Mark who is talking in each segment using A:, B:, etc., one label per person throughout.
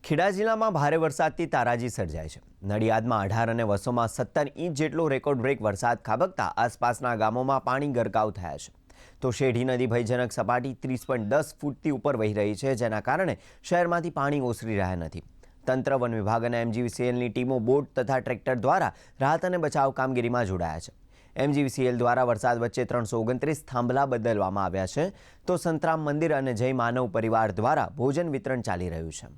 A: ખેડા જિલ્લામાં ભારે વરસાદથી તારાજી સર્જાય છે। નડિયાદમાં 18 અને વસોમાં 17 ઇંચ જેટલો રેકોર્ડ બ્રેક વરસાદ ખાબકતા આસપાસના ગામોમાં પાણી ગરકાવ થયા છે। તો શેઢી નદી ભયજનક સપાટી 30.10 ફૂટથી ઉપર વહી રહી છે, જેના કારણે શહેરમાંથી પાણી ઓસરી રહ્યા નથી। તંત્ર, વન વિભાગ અને MGVCLની ટીમો બોટ તથા ટ્રેક્ટર દ્વારા રાહત અને બચાવ કામગીરીમાં જોડાયા છે। MGVCL દ્વારા વરસાદ વચ્ચે 329 થાંભલા બદલવામાં આવ્યા છે, તો સંતરામ મંદિર અને જય માનવ પરિવાર દ્વારા ભોજન વિતરણ ચાલી રહ્યું છે।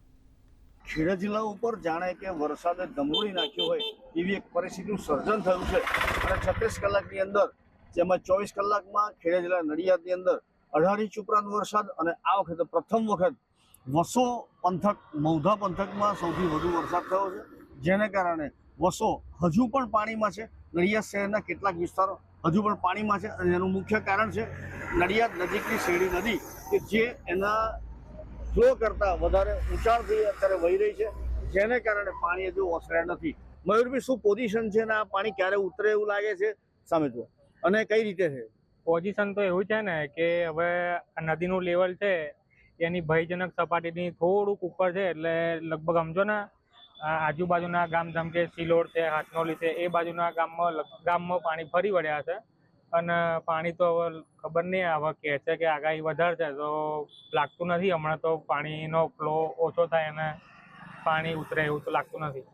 B: ખેડા જિલ્લા ઉપર જાણે કે વરસાદે ધમરોળી નાખ્યું હોય એવી એક પરિસ્થિતિનું સર્જન થયું છે અને 36 કલાકની અંદર, જેમાં 24 કલાકમાં ખેડા જિલ્લા નડિયાદની અંદર 18 ઇંચ ઉપરાંત વરસાદ અને આ વખતે પ્રથમ વખત વસો પંથક, મૌધા પંથકમાં સૌથી વધુ વરસાદ થયો છે, જેને કારણે વસો હજુ પણ પાણીમાં છે। નડિયાદ શહેરના કેટલાક વિસ્તારો હજુ પણ પાણીમાં છે અને એનું મુખ્ય કારણ છે નડિયાદ નજીકની શેરડી નદી કે જે એના ફ્લો કરતાં વધારે ઊંચાણથી અત્યારે વહી રહી છે, જેને કારણે પાણી હજુ ઓસર્યા નથી। મયુરભાઈ, શું પોઝિશન છે ને આ પાણી ક્યારે ઉતરે એવું લાગે છે સામે જુઓ, અને કઈ રીતે છે
C: પોઝિશન? તો એવું છે ને કે હવે નદીનું લેવલ છે એની ભયજનક સપાટીની થોડુંક ઉપર છે, એટલે લગભગ સમજો ને આજુબાજુના ગામ જેમ કે સિલોડ છે, હાથનોલી છે, એ બાજુના ગામમાં પાણી ફરી વળ્યા છે અને પાણી તો હવે ખબર નહીં, હવે કહે છે કે આગાહી વધારે છે તો લાગતું નથી હમણાં તો પાણીનો ફ્લો ઓછો થાય અને પાણી ઉતરે એવું તો લાગતું નથી।